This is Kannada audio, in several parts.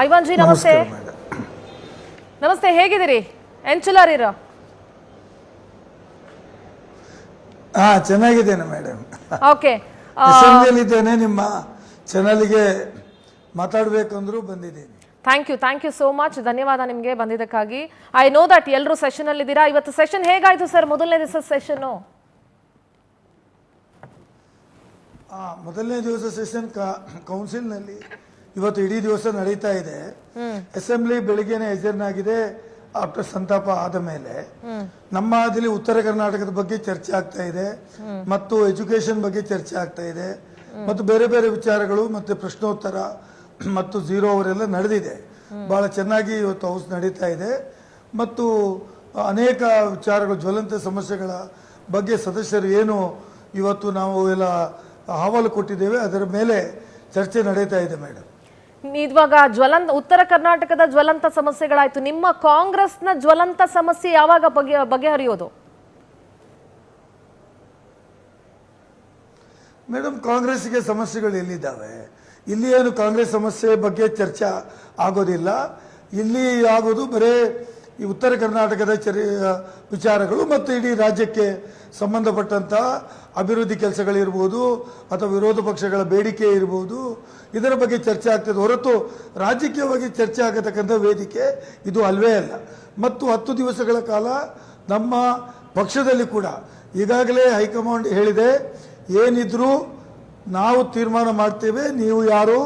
ಐವಾನ್ ಜಿ ನಮಸ್ತೆ. ನಮಸ್ತೆ, ಹೇಗಿದ್ದೀರಿ? ಎಂಚುಲಾರಿರೋ? ಚೆನ್ನಾಗಿದ್ದೇನೆ ಮೇಡಮ್. ಓಕೆ, ಅಸೆಂಬ್ಲಿಯಲ್ಲಿ ಇದ್ದೇನೆ, ನಿಮ್ಮ ಚಾನಲ್ಗೆ ಮಾತಾಡಬೇಕಂದ್ರೂ ಬಂದಿದ್ದೀನಿ. Thank you so much. ಧನ್ಯವಾದ ನಿಮಗೆ ಬಂದಿದ್ದಕ್ಕಾಗಿ. ಐ ನೋ ದಟ್ ಎಲ್ಲರೂ ಸೆಷನ್ ಅಲ್ಲಿ ಇದ್ದೀರಾ. ಇವತ್ತು ಸೆಷನ್ ಹೇಗಾಯ್ತು ಸರ್? ಮೊದಲನೇ ದಿವಸ ಸೆಷನ್ ಮೊದಲನೇ ದಿವಸ ಸೆಷನ್ ಕೌನ್ಸಿಲ್ನಲ್ಲಿ ಇವತ್ತು ಇಡೀ ದಿವಸ ನಡೀತಾ ಇದೆ. ಅಸೆಂಬ್ಲಿ ಬೆಳಿಗ್ಗೆನೆ ಎಜರ್ನ್ ಆಗಿದೆ ಆಫ್ಟರ್ ಸಂತಾಪ ಆದ ಮೇಲೆ. ನಮ್ಮ ಅದಲ್ಲಿ ಉತ್ತರ ಕರ್ನಾಟಕದ ಬಗ್ಗೆ ಚರ್ಚೆ ಆಗ್ತಾ ಇದೆ, ಮತ್ತು ಎಜುಕೇಶನ್ ಬಗ್ಗೆ ಚರ್ಚೆ ಆಗ್ತಾ ಇದೆ, ಮತ್ತು ಬೇರೆ ಬೇರೆ ವಿಚಾರಗಳು, ಮತ್ತೆ ಪ್ರಶ್ನೋತ್ತರ ಮತ್ತು 0 ಅವರೆಲ್ಲ ನಡೆದಿದೆ. ಬಹಳ ಚೆನ್ನಾಗಿ ಇವತ್ತು ಹೌಸ್ ನಡೀತಾ ಇದೆ, ಮತ್ತು ಅನೇಕ ವಿಚಾರಗಳು, ಜ್ವಲಂತ ಸಮಸ್ಯೆಗಳ ಬಗ್ಗೆ ಸದಸ್ಯರು ಏನು ಇವತ್ತು ನಾವು ಎಲ್ಲ ಅಹವಾಲು ಕೊಟ್ಟಿದ್ದೇವೆ ಅದರ ಮೇಲೆ ಚರ್ಚೆ ನಡೀತಾ ಇದೆ ಮೇಡಮ್. ಇವಾಗ ಉತ್ತರ ಕರ್ನಾಟಕದ ಜ್ವಲಂತ ಸಮಸ್ಯೆಗಳಾಯ್ತು. ನಿಮ್ಮ ಕಾಂಗ್ರೆಸ್ನ ಜ್ವಲಂತ ಸಮಸ್ಯೆ ಯಾವಾಗ ಬಗೆಹರಿಯೋದು ಮೇಡಮ್? ಕಾಂಗ್ರೆಸ್ಗೆ ಸಮಸ್ಯೆಗಳು ಎಲ್ಲಿದ್ದಾವೆ? ಇಲ್ಲಿ ಏನು ಕಾಂಗ್ರೆಸ್ ಸಮಸ್ಯೆ ಬಗ್ಗೆ ಚರ್ಚೆ ಆಗೋದಿಲ್ಲ. ಇಲ್ಲಿ ಆಗೋದು ಬರೇ ಈ ಉತ್ತರ ಕರ್ನಾಟಕದ ವಿಚಾರಗಳು ಮತ್ತು ಇಡೀ ರಾಜ್ಯಕ್ಕೆ ಸಂಬಂಧಪಟ್ಟಂತ ಅಭಿವೃದ್ಧಿ ಕೆಲಸಗಳಿರ್ಬೋದು ಅಥವಾ ವಿರೋಧ ಪಕ್ಷಗಳ ಬೇಡಿಕೆ ಇರ್ಬೋದು, ಇದರ ಬಗ್ಗೆ ಚರ್ಚೆ ಆಗ್ತದೆ ಹೊರತು ರಾಜಕೀಯವಾಗಿ ಚರ್ಚೆ ಆಗತಕ್ಕಂಥ ವೇದಿಕೆ ಇದು ಅಲ್ವೇ ಅಲ್ಲ. ಮತ್ತು 10 ದಿವಸಗಳ ಕಾಲ ನಮ್ಮ ಪಕ್ಷದಲ್ಲಿ ಕೂಡ ಈಗಾಗಲೇ ಹೈಕಮಾಂಡ್ ಹೇಳಿದೆ, ಏನಿದ್ರೂ ನಾವು ತೀರ್ಮಾನ ಮಾಡ್ತೇವೆ, ನೀವು ಯಾರು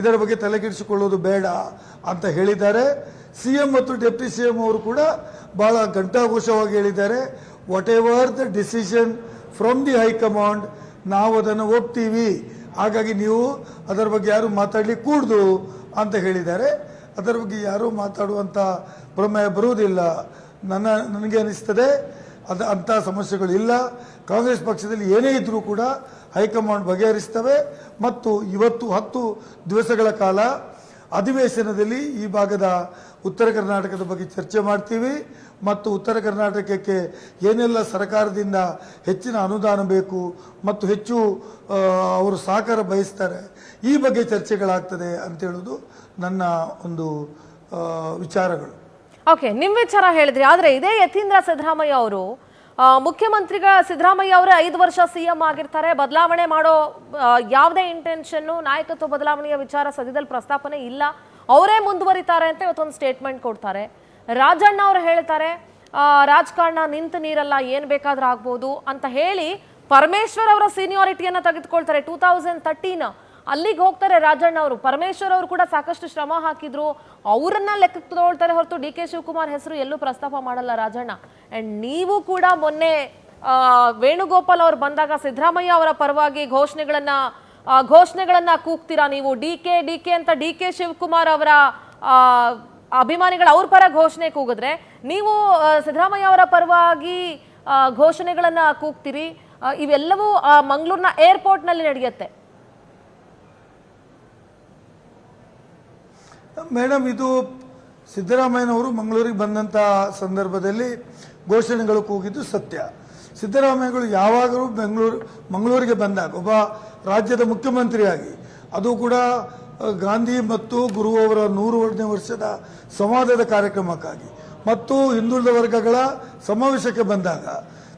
ಇದರ ಬಗ್ಗೆ ತಲೆಕೆಡಿಸಿಕೊಳ್ಳೋದು ಬೇಡ ಅಂತ ಹೇಳಿದ್ದಾರೆ. ಸಿಎಂ ಮತ್ತು ಡೆಪ್ಟಿ ಸಿಎಂ ಅವರು ಕೂಡ ಬಹಳ ಘಂಟಾಘೋಷವಾಗಿ ಹೇಳಿದ್ದಾರೆ, what ever the decision from the high command, ನಾವು ಅದನ್ನು ಒಪ್ತೀವಿ, ಹಾಗಾಗಿ ನೀವು ಅದರ ಬಗ್ಗೆ ಯಾರು ಮಾತಾಡ್ಲಿಕ್ಕೆ ಕೂಡ್ದು ಅಂತ ಹೇಳಿದ್ದಾರೆ. ಅದರ ಬಗ್ಗೆ ಯಾರೂ ಮಾತಾಡುವಂಥ ಪ್ರಮೇಯ ಬರುವುದಿಲ್ಲ. ನನಗೆ ಅನಿಸ್ತದೆ ಅಂಥ ಸಮಸ್ಯೆಗಳು ಇಲ್ಲ. ಕಾಂಗ್ರೆಸ್ ಪಕ್ಷದಲ್ಲಿ ಏನೇ ಇದ್ರೂ ಕೂಡ ಹೈಕಮಾಂಡ್ ಬಗೆಹರಿಸ್ತವೆ. ಮತ್ತು ಇವತ್ತು 10 ದಿವಸಗಳ ಕಾಲ ಅಧಿವೇಶನದಲ್ಲಿ ಈ ಭಾಗದ ಉತ್ತರ ಕರ್ನಾಟಕದ ಬಗ್ಗೆ ಚರ್ಚೆ ಮಾಡ್ತೀವಿ, ಮತ್ತು ಉತ್ತರ ಕರ್ನಾಟಕಕ್ಕೆ ಏನೆಲ್ಲ ಸರ್ಕಾರದಿಂದ ಹೆಚ್ಚಿನ ಅನುದಾನ ಬೇಕು ಮತ್ತು ಹೆಚ್ಚು ಅವರು ಸಹಕಾರ ಬಯಸ್ತಾರೆ, ಈ ಬಗ್ಗೆ ಚರ್ಚೆಗಳಾಗ್ತದೆ ಅಂತೇಳೋದು ನನ್ನ ಒಂದು ವಿಚಾರಗಳು. ಓಕೆ, ನಿಮ್ಮ ವಿಚಾರ ಹೇಳಿದ್ರಿ. ಆದರೆ ಇದೇ ಯತೀಂದ್ರ ಸಿದ್ದರಾಮಯ್ಯ ಅವರು, ಮುಖ್ಯಮಂತ್ರಿಗ ಸಿದ್ದರಾಮಯ್ಯ ಅವರೇ 5 ವರ್ಷ ಸಿಎಂ ಆಗಿರ್ತಾರೆ, ಬದಲಾವಣೆ ಮಾಡೋ ಯಾವುದೇ ಇಂಟೆನ್ಷನ್ನು, ನಾಯಕತ್ವ ಬದಲಾವಣೆಯ ವಿಚಾರ ಸದ್ಯದಲ್ಲಿ ಪ್ರಸ್ತಾಪನೆ ಇಲ್ಲ, ಅವರೇ ಮುಂದುವರಿತಾರೆ ಅಂತ ಇವತ್ತೊಂದು ಸ್ಟೇಟ್ಮೆಂಟ್ ಕೊಡ್ತಾರೆ. ರಾಜಣ್ಣ ಅವರು ಹೇಳ್ತಾರೆ, ರಾಜಕಾರಣ ನಿಂತ ನೀರಲ್ಲ, ಏನು ಬೇಕಾದ್ರೂ ಆಗ್ಬೋದು ಅಂತ ಹೇಳಿ ಪರಮೇಶ್ವರ್ ಅವರ ಸೀನಿಯಾರಿಟಿಯನ್ನು ತೆಗೆದುಕೊಳ್ತಾರೆ. 2013 ಅಲ್ಲಿಗೆ ಹೋಗ್ತಾರೆ ರಾಜಣ್ಣ ಅವರು. ಪರಮೇಶ್ವರ್ ಅವರು ಕೂಡ ಸಾಕಷ್ಟು ಶ್ರಮ ಹಾಕಿದ್ರು, ಅವರನ್ನ ಲೆಕ್ಕಕ್ಕೆ ತಗೊಳ್ತಾರೆ ಹೊರತು ಡಿ ಕೆ ಶಿವಕುಮಾರ್ ಹೆಸರು ಎಲ್ಲೂ ಪ್ರಸ್ತಾಪ ಮಾಡಲ್ಲ ರಾಜಣ್ಣ. ಅಂಡ್ ನೀವು ಕೂಡ ಮೊನ್ನೆ ವೇಣುಗೋಪಾಲ್ ಅವರು ಬಂದಾಗ ಸಿದ್ದರಾಮಯ್ಯ ಅವರ ಪರವಾಗಿ ಘೋಷಣೆಗಳನ್ನ ಕೂಗ್ತೀರಾ ನೀವು. ಡಿ ಕೆ ಅಂತ ಡಿ ಕೆ ಶಿವಕುಮಾರ್ ಅವರ ಅಭಿಮಾನಿಗಳು ಅವ್ರ ಪರ ಘೋಷಣೆ ಕೂಗಿದ್ರೆ, ನೀವು ಸಿದ್ದರಾಮಯ್ಯ ಅವರ ಪರವಾಗಿ ಘೋಷಣೆಗಳನ್ನ ಕೂಗ್ತೀರಿ. ಇವೆಲ್ಲವೂ ಮಂಗಳೂರಿನ ಏರ್ಪೋರ್ಟ್ ನಲ್ಲಿ ನಡೆಯುತ್ತೆ. ಮೇಡಮ್, ಇದು ಸಿದ್ದರಾಮಯ್ಯನವರು ಮಂಗಳೂರಿಗೆ ಬಂದಂಥ ಸಂದರ್ಭದಲ್ಲಿ ಘೋಷಣೆಗಳು ಕೂಗಿದ್ದು ಸತ್ಯ. ಸಿದ್ದರಾಮಯ್ಯಗಳು ಯಾವಾಗಲೂ ಮಂಗಳೂರಿಗೆ ಬಂದಾಗ ಒಬ್ಬ ರಾಜ್ಯದ ಮುಖ್ಯಮಂತ್ರಿಯಾಗಿ, ಅದು ಕೂಡ ಗಾಂಧಿ ಮತ್ತು ಗುರು ಅವರ 100ನೇ ವರ್ಷದ ಸಂವಾದದ ಕಾರ್ಯಕ್ರಮಕ್ಕಾಗಿ ಮತ್ತು ಹಿಂದುಳಿದ ವರ್ಗಗಳ ಸಮಾವೇಶಕ್ಕೆ ಬಂದಾಗ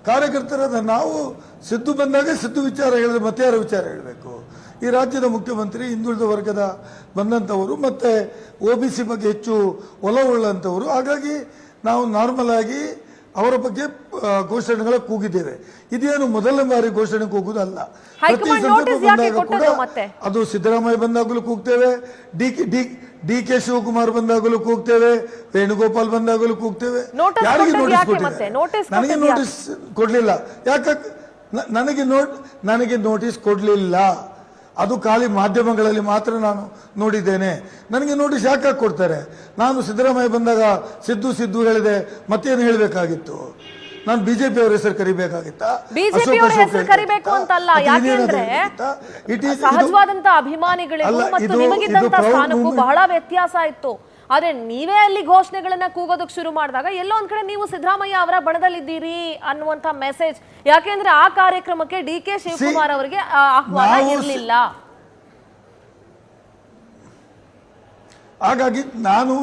ಕಾರ್ಯಕರ್ತರಾದ ನಾವು ಸಿದ್ದು ಬಂದಾಗ ಸಿದ್ದು ವಿಚಾರ ಹೇಳಿದ್ರೆ ಮತ್ತೆ ಯಾರ ವಿಚಾರ ಹೇಳಬೇಕು? ಈ ರಾಜ್ಯದ ಮುಖ್ಯಮಂತ್ರಿ ಹಿಂದುಳಿದ ವರ್ಗದ ಬಂದಂಥವರು ಮತ್ತು OBC ಬಗ್ಗೆ ಹೆಚ್ಚು ಒಲವುಳ್ಳಂಥವರು. ಹಾಗಾಗಿ ನಾವು ನಾರ್ಮಲ್ ಆಗಿ ಅವರ ಬಗ್ಗೆ ಘೋಷಣೆಗಳ ಕೂಗಿದ್ದೇವೆ. ಇದೇನು ಮೊದಲ ಬಾರಿ ಘೋಷಣೆ ಕೂಗುವುದಲ್ಲ. ಪ್ರತಿ ಸಂದರ್ಭ ಬಂದಾಗ ಕೂಡ ಅದು ಸಿದ್ದರಾಮಯ್ಯ ಬಂದಾಗಲೂ ಕೂಗ್ತೇವೆ, ಡಿ ಕೆ ಶಿವಕುಮಾರ್ ಬಂದಾಗಲೂ ಕೂಗ್ತೇವೆ, ವೇಣುಗೋಪಾಲ್ ಬಂದಾಗಲೂ ಕೂಗ್ತೇವೆ. ಯಾರಿಗೆ ನೋಟಿಸ್ ಕೊಟ್ಟಿದ್ದಾರೆ? ನನಗೆ ನೋಟಿಸ್ ಕೊಡ್ಲಿಲ್ಲ. ನನಗೆ ನೋಟಿಸ್ ಕೊಡ್ಲಿಲ್ಲ. ಅದು ಖಾಲಿ ಮಾಧ್ಯಮಗಳಲ್ಲಿ ಮಾತ್ರ ನಾನು ನೋಡಿದ್ದೇನೆ. ನನಗೆ ನೋಟಿಸ್ ಯಾಕೆ ಕೊಡ್ತಾರೆ? ನಾನು ಸಿದ್ದರಾಮಯ್ಯ ಬಂದಾಗ ಸಿದ್ದು ಹೇಳಿದೆ, ಮತ್ತೇನು ಹೇಳಬೇಕಾಗಿತ್ತು? ನಾನು ಬಿಜೆಪಿ ಅವರ ಹೆಸರು ಕರಿಬೇಕಾಗಿತ್ತಾ? ಬಿಜೆಪಿ ಅವರ ಹೆಸರು ಕರಿಬೇಕು ಅಂತಲ್ಲ, ಯಾಕೆಂದ್ರೆ ಸಹಜವಾದಂತ ಅಭಿಮಾನಿಗಳಿಗೂ ಮತ್ತು ನಿಮಗಿದ್ದಂತ ಸ್ಥಾನಕ್ಕೂ ಬಹಳ ವ್ಯತ್ಯಾಸ ಇತ್ತು. ಆದ್ರೆ ನೀವೇ ಅಲ್ಲಿ ಘೋಷಣೆಗಳನ್ನ ಕೂಗೋದಕ್ಕೆ ಶುರು ಮಾಡಿದಾಗ ಎಲ್ಲೋ ಒಂದ್ ಕಡೆ ನೀವು ಸಿದ್ದರಾಮಯ್ಯ ಅವರ ಬಣದಲ್ಲಿದ್ದೀರಿ ಅನ್ನುವಂತ ಮೆಸೇಜ್. ಯಾಕೆಂದ್ರೆ ಆ ಕಾರ್ಯಕ್ರಮಕ್ಕೆ ಡಿ ಕೆ ಶಿವಕುಮಾರ್ ಅವರಿಗೆ ಆಹ್ವಾನ ಇರಲಿಲ್ಲ. ಹಾಗಾಗಿ ನಾನು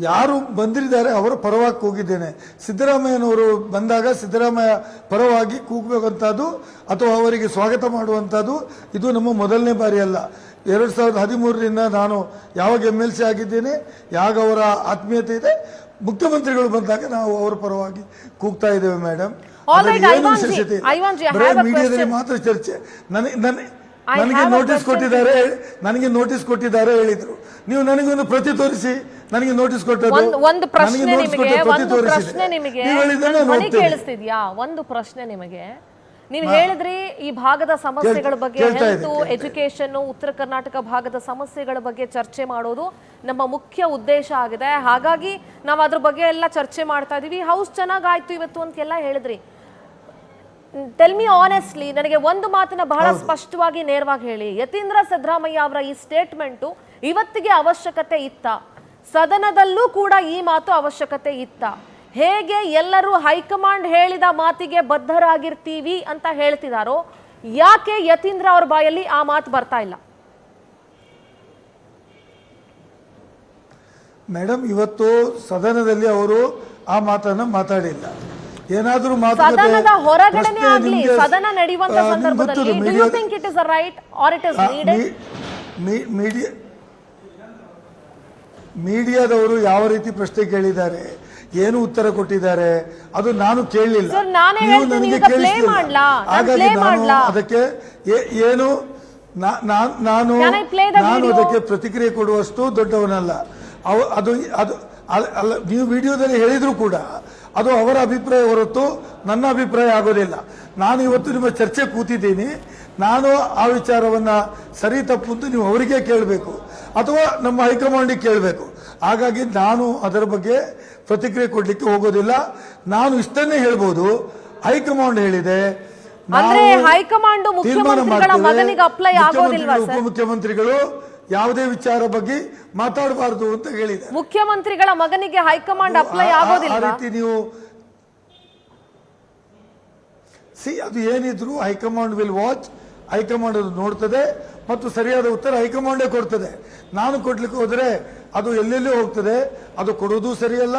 ಯಾರು ಬಂದಿದ್ದಾರೆ ಅವರ ಪರವಾಗಿ ಕೂಗಿದ್ದೇನೆ. ಸಿದ್ದರಾಮಯ್ಯನವರು ಬಂದಾಗ ಸಿದ್ದರಾಮಯ್ಯ ಪರವಾಗಿ ಕೂಗಬೇಕಂಥದ್ದು ಅಥವಾ ಅವರಿಗೆ ಸ್ವಾಗತ ಮಾಡುವಂಥದ್ದು ಇದು ನಮ್ಮ ಮೊದಲನೇ ಬಾರಿ ಅಲ್ಲ. 2013ರಿಂದ ನಾನು ಯಾವಾಗ MLC ಆಗಿದ್ದೇನೆ, ಯಾವಾಗ ಅವರ ಆತ್ಮೀಯತೆ ಇದೆ, ಮುಖ್ಯಮಂತ್ರಿಗಳು ಬಂದಾಗ ನಾವು ಅವರ ಪರವಾಗಿ ಕೂಗ್ತಾ ಇದ್ದೇವೆ ಮೇಡಮ್. ಏನು ವಿಶೇಷತೆ ಬರೀ ಮೀಡಿಯಾದಲ್ಲಿ ಮಾತ್ರ ಚರ್ಚೆ. ನನಗೆ ನೋಟಿಸ್ ಕೊಟ್ಟಿದ್ದಾರೆ ಹೇಳಿದ್ರು. ನೀವು ನನಗೊಂದು ಪ್ರತಿ ತೋರಿಸಿ, ನನಗೆ ನೋಟಿಸ್ ಕೊಟ್ಟದ್ದು ಒಂದು ಪ್ರಶ್ನೆ ನಿಮಗೆ ನೀವು ಹೇಳಿದ್ರಿ ಈ ಭಾಗದ ಸಮಸ್ಯೆಗಳ ಬಗ್ಗೆ, ಹೆಲ್ತ್, ಎಜುಕೇಶನ್, ಉತ್ತರ ಕರ್ನಾಟಕ ಭಾಗದ ಸಮಸ್ಯೆಗಳ ಬಗ್ಗೆ ಚರ್ಚೆ ಮಾಡೋದು ನಮ್ಮ ಮುಖ್ಯ ಉದ್ದೇಶ ಆಗಿದೆ. ಹಾಗಾಗಿ ನಾವು ಅದ್ರ ಬಗ್ಗೆ ಎಲ್ಲ ಚರ್ಚೆ ಮಾಡ್ತಾ ಇದೀವಿ. ಹೌಸ್ ಚೆನ್ನಾಗಾಯ್ತು ಇವತ್ತು ಅಂತೆಲ್ಲ ಹೇಳಿದ್ರಿ. ಟೆಲ್ ಮಿ ಆನೆಸ್ಟ್ಲಿ, ನನಗೆ ಒಂದು ಮಾತನ್ನ ಬಹಳ ಸ್ಪಷ್ಟವಾಗಿ ನೇರವಾಗಿ ಹೇಳಿ. ಯತೀಂದ್ರ ಸಿದ್ದರಾಮಯ್ಯ ಅವರ ಈ ಸ್ಟೇಟ್ಮೆಂಟು ಇವತ್ತಿಗೆ ಅವಶ್ಯಕತೆ ಇತ್ತ? ಸದನದಲ್ಲೂ ಕೂಡ ಈ ಮಾತು ಅವಶ್ಯಕತೆ ಇತ್ತ? ಹೇಗೆ ಎಲ್ಲರೂ ಹೈಕಮಾಂಡ್ ಹೇಳಿದ ಮಾತಿಗೆ ಬದ್ಧರಾಗಿರ್ತೀವಿ ಅಂತ ಹೇಳ್ತಿದಾರೋ, ಯಾಕೆ ಯತೀಂದ್ರ ಅವ್ರ ಬಾಯಲ್ಲಿ ಆ ಮಾತು ಬರ್ತಾ ಇಲ್ಲ? ಮೇಡಮ್, ಇವತ್ತು ಸದನದಲ್ಲಿ ಅವರು ಆ ಮಾತನ್ನ ಮಾತಾಡಿಲ್ಲ. ಏನಾದರೂ ಸದನದ ಹೊರಗಡೆನೇ ಆಗಲಿ, ಸದನ ನಡೆಯುವಂತ ಸಂದರ್ಭದಲ್ಲಿ do you think it is a right or it is needed? ಮೀಡಿಯಾದವರು ಯಾವ ರೀತಿ ಪ್ರಶ್ನೆ ಕೇಳಿದ್ದಾರೆ, ಏನು ಉತ್ತರ ಕೊಟ್ಟಿದ್ದಾರೆ, ಅದು ನಾನು ಕೇಳಲಿಲ್ಲ. ನೀವು ನನಗೆ ಕೇಳಿಸ್ತಿಲ್ಲ. ಹಾಗಾಗಿ ನಾನು ಅದಕ್ಕೆ ಏನು ನಾನು ಅದಕ್ಕೆ ಪ್ರತಿಕ್ರಿಯೆ ಕೊಡುವಷ್ಟು ದೊಡ್ಡವನಲ್ಲ. ಅದು ಅಲ್ಲ, ನೀವು ವಿಡಿಯೋದಲ್ಲಿ ಹೇಳಿದ್ರು ಕೂಡ ಅದು ಅವರ ಅಭಿಪ್ರಾಯ ಹೊರತು ನನ್ನ ಅಭಿಪ್ರಾಯ ಆಗೋದಿಲ್ಲ. ನಾನು ಇವತ್ತು ನಿಮ್ಮ ಚರ್ಚೆ ಕೂತಿದ್ದೀನಿ. ನಾನು ಆ ವಿಚಾರವನ್ನ ಸರಿ ತಪ್ಪು ಅಂತ ನೀವು ಅವರಿಗೆ ಕೇಳಬೇಕು ಅಥವಾ ನಮ್ಮ ಹೈಕಮಾಂಡಿಗೆ ಕೇಳಬೇಕು. ಹಾಗಾಗಿ ನಾನು ಅದರ ಬಗ್ಗೆ ಪ್ರತಿಕ್ರಿಯೆ ಕೊಡ್ಲಿಕ್ಕೆ ಹೋಗೋದಿಲ್ಲ. ನಾನು ಇಷ್ಟನ್ನೇ ಹೇಳ್ಬೋದು, ಹೈಕಮಾಂಡ್ ಹೇಳಿದೆ, ಹೈಕಮಾಂಡ್ ಉಪಮುಖ್ಯಮಂತ್ರಿಗಳು ಯಾವುದೇ ವಿಚಾರ ಬಗ್ಗೆ ಮಾತಾಡಬಾರದು ಅಂತ ಹೇಳಿದೆ. ಮುಖ್ಯಮಂತ್ರಿಗಳ ಮಗನಿಗೆ ಹೈಕಮಾಂಡ್ ಅಪ್ಲೈ ಆಗೋದಿಲ್ಲ. ಆ ರೀತಿ ನೀವು ಅದು ಏನಿದ್ರು ಹೈಕಮಾಂಡ್ ವಿಲ್ ವಾಚ್. ಹೈಕಮಾಂಡ್ ಅದು ನೋಡ್ತದೆ ಮತ್ತು ಸರಿಯಾದ ಉತ್ತರ ಹೈಕಮಾಂಡೇ ಕೊಡ್ತದೆ. ನಾನು ಕೊಡ್ಲಿಕ್ಕೆ ಹೋದ್ರೆ ಅದು ಎಲ್ಲೆಲ್ಲೂ ಹೋಗ್ತದೆ. ಅದು ಕೊಡೋದು ಸರಿಯಲ್ಲ.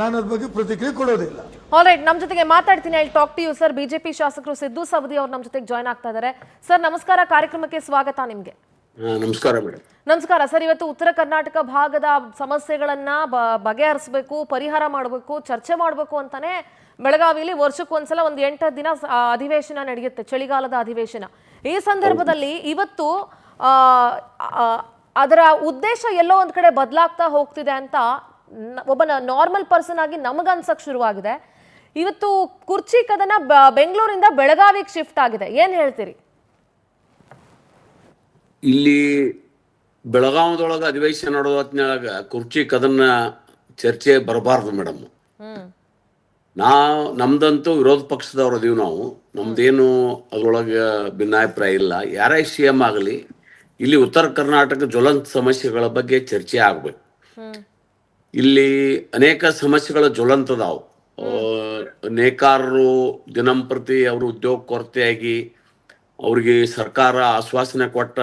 ನಾನು ಅದ್ರ ಬಗ್ಗೆ ಪ್ರತಿಕ್ರಿಯೆ ಕೊಡೋದಿಲ್ಲ. ಆಲ್ರೈಟ್, ನಮ್ಮ ಜೊತೆಗೆ ಮಾತಾಡ್ತೀನಿ. I talk to you sir. BJP ಶಾಸಕರು ಸಿದ್ದು ಸವದಿ ಅವರು ನಮ್ಮ ಜೊತೆಗೆ ಜಾಯ್ನ್ ಆಗ್ತಾ ಇದ್ದಾರೆ. ಸರ್ ನಮಸ್ಕಾರ, ಕಾರ್ಯಕ್ರಮಕ್ಕೆ ಸ್ವಾಗತ ನಿಮ್ಗೆ. ನಮಸ್ಕಾರ ಮೇಡಮ್. ನಮಸ್ಕಾರ ಸರ್. ಇವತ್ತು ಉತ್ತರ ಕರ್ನಾಟಕ ಭಾಗದ ಸಮಸ್ಯೆಗಳನ್ನ ಬಗೆಹರಿಸಬೇಕು, ಪರಿಹಾರ ಮಾಡಬೇಕು, ಚರ್ಚೆ ಮಾಡಬೇಕು ಅಂತಾನೆ ಬೆಳಗಾವಿಲಿ ವರ್ಷಕ್ಕೊಂದ್ಸಲ ಒಂದು 8 ದಿನ ಅಧಿವೇಶನ ನಡೆಯುತ್ತೆ, ಚಳಿಗಾಲದ ಅಧಿವೇಶನ. ಈ ಸಂದರ್ಭದಲ್ಲಿ ಇವತ್ತು ಅದರ ಉದ್ದೇಶ ಎಲ್ಲೋ ಒಂದ್ ಕಡೆ ಬದಲಾಗ್ತಾ ಹೋಗ್ತಿದೆ ಅಂತ ಒಬ್ಬ ನಾರ್ಮಲ್ ಪರ್ಸನ್ ಆಗಿ ನಮಗನ್ಸಕ್ ಶುರುವಾಗಿದೆ. ಇವತ್ತು ಕುರ್ಚಿ ಕದನ ಬೆಂಗಳೂರಿಂದ ಬೆಳಗಾವಿಗೆ ಶಿಫ್ಟ್ ಆಗಿದೆ. ಏನ್ ಹೇಳ್ತೀರಿ? ಇಲ್ಲಿ ಬೆಳಗಾವದೊಳಗೆ ಅಧಿವೇಶನ ನಡೆದ ಹೊತ್ತಿನೊಳಗ ಕುರ್ಚಿ ಕದನ ಚರ್ಚೆ ಬರಬಾರ್ದು ಮೇಡಮ್. ನಮ್ದಂತೂ ವಿರೋಧ ಪಕ್ಷದವ್ರು ಅದೀವಿ ನಾವು. ನಮ್ದೇನು ಅದ್ರೊಳಗೆ ಭಿನ್ನಾಭಿಪ್ರಾಯ ಇಲ್ಲ. ಯಾರೇ CM ಆಗಲಿ, ಇಲ್ಲಿ ಉತ್ತರ ಕರ್ನಾಟಕ ಜ್ವಲಂತ ಸಮಸ್ಯೆಗಳ ಬಗ್ಗೆ ಚರ್ಚೆ ಆಗ್ಬೇಕು. ಇಲ್ಲಿ ಅನೇಕ ಸಮಸ್ಯೆಗಳ ಜ್ವಲಂತದಾವು. ನೇಕಾರರು ದಿನಂಪ್ರತಿ ಅವರು ಉದ್ಯೋಗ ಕೊರತೆಯಾಗಿ ಅವ್ರಿಗೆ ಸರ್ಕಾರ ಆಶ್ವಾಸನೆ ಕೊಟ್ಟ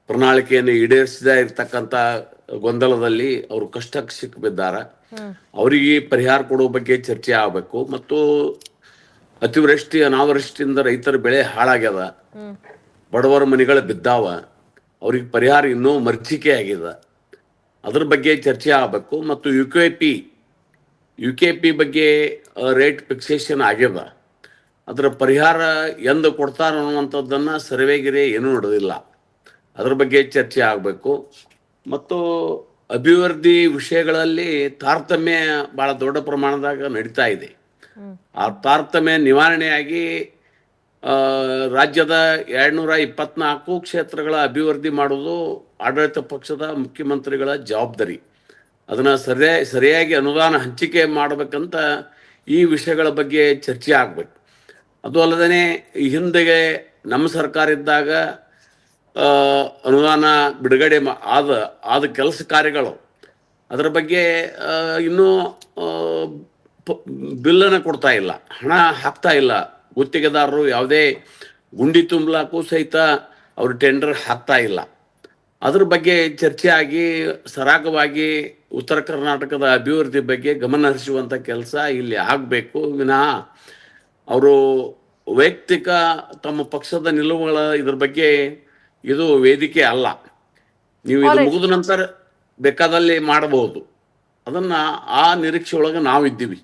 ಪ್ರಣಾಳಿಕೆಯನ್ನು ಈಡೇರಿಸದ ಇರ್ತಕ್ಕಂಥ ಗೊಂದಲದಲ್ಲಿ ಅವರು ಕಷ್ಟಕ್ಕೆ ಸಿಕ್ಕಿಬಿದ್ದಾರೆ. ಅವರಿಗೆ ಪರಿಹಾರ ಕೊಡುವ ಬಗ್ಗೆ ಚರ್ಚೆ ಆಗಬೇಕು. ಮತ್ತು ಅತಿವೃಷ್ಟಿ ಅನಾವೃಷ್ಟಿಯಿಂದ ರೈತರ ಬೆಳೆ ಹಾಳಾಗ್ಯದ, ಬಡವರ ಮನೆಗಳು ಬಿದ್ದಾವ, ಅವ್ರಿಗೆ ಪರಿಹಾರ ಇನ್ನೂ ಮರ್ಚಿಕೆ ಆಗಿದೆ, ಅದ್ರ ಬಗ್ಗೆ ಚರ್ಚೆ ಆಗಬೇಕು. ಮತ್ತು UKP ಬಗ್ಗೆ ರೇಟ್ ಫಿಕ್ಸೇಷನ್ ಆಗ್ಯದ, ಅದರ ಪರಿಹಾರ ಎಂದು ಕೊಡ್ತಾರ ಅನ್ನುವಂಥದ್ದನ್ನ ಸರ್ವೆಗಿರೆ ಏನೂ ನಡೆದಿಲ್ಲ. ಅದ್ರ ಬಗ್ಗೆ ಚರ್ಚೆ ಆಗಬೇಕು. ಮತ್ತು ಅಭಿವೃದ್ಧಿ ವಿಷಯಗಳಲ್ಲಿ ತಾರತಮ್ಯ ಬಹಳ ದೊಡ್ಡ ಪ್ರಮಾಣದಾಗ ನಡೀತಾ ಇದೆ. ಆ ತಾರತಮ್ಯ ನಿವಾರಣೆಯಾಗಿ ರಾಜ್ಯದ 224 ಕ್ಷೇತ್ರಗಳ ಅಭಿವೃದ್ಧಿ ಮಾಡೋದು ಆಡಳಿತ ಪಕ್ಷದ ಮುಖ್ಯಮಂತ್ರಿಗಳ ಜವಾಬ್ದಾರಿ. ಅದನ್ನ ಸರಿಯಾಗಿ ಅನುದಾನ ಹಂಚಿಕೆ ಮಾಡಬೇಕಂತ ಈ ವಿಷಯಗಳ ಬಗ್ಗೆ ಚರ್ಚೆ ಆಗ್ಬೇಕು. ಅದು ಅಲ್ಲದೇ ಈ ಹಿಂದೆಗೆ ನಮ್ಮ ಸರ್ಕಾರ ಇದ್ದಾಗ ಅನುದಾನ ಬಿಡುಗಡೆ ಆದ ಕೆಲಸ ಕಾರ್ಯಗಳು ಅದರ ಬಗ್ಗೆ ಇನ್ನೂ ಬಿಲ್ಲನ್ನು ಕೊಡ್ತಾ ಇಲ್ಲ, ಹಣ ಹಾಕ್ತಾ ಇಲ್ಲ. ಗುತ್ತಿಗೆದಾರರು ಯಾವುದೇ ಗುಂಡಿ ತುಂಬಲಾಕು ಸಹಿತ ಅವರು ಟೆಂಡರ್ ಹಾಕ್ತಾ ಇಲ್ಲ. ಅದ್ರ ಬಗ್ಗೆ ಚರ್ಚೆ ಆಗಿ ಸರಾಗವಾಗಿ ಉತ್ತರ ಕರ್ನಾಟಕದ ಅಭಿವೃದ್ಧಿ ಬಗ್ಗೆ ಗಮನ ಹರಿಸುವಂಥ ಕೆಲಸ ಇಲ್ಲಿ ಆಗಬೇಕು ವಿನಃ ಅವರು ವೈಯಕ್ತಿಕ ತಮ್ಮ ಪಕ್ಷದ ನಿಲುವುಗಳ ಇದ್ರ ಬಗ್ಗೆ ಇದು ವೇದಿಕೆ ಅಲ್ಲ. ನೀವು ಇದು Alright. ಮುಗಿದ ನಂತರ ಬೇಕಾದಲ್ಲಿ ಮಾಡಬಹುದು. ಅದನ್ನ ಆ ನಿರೀಕ್ಷೆ ಒಳಗೆ ನಾವಿದ್ದೀವಿ.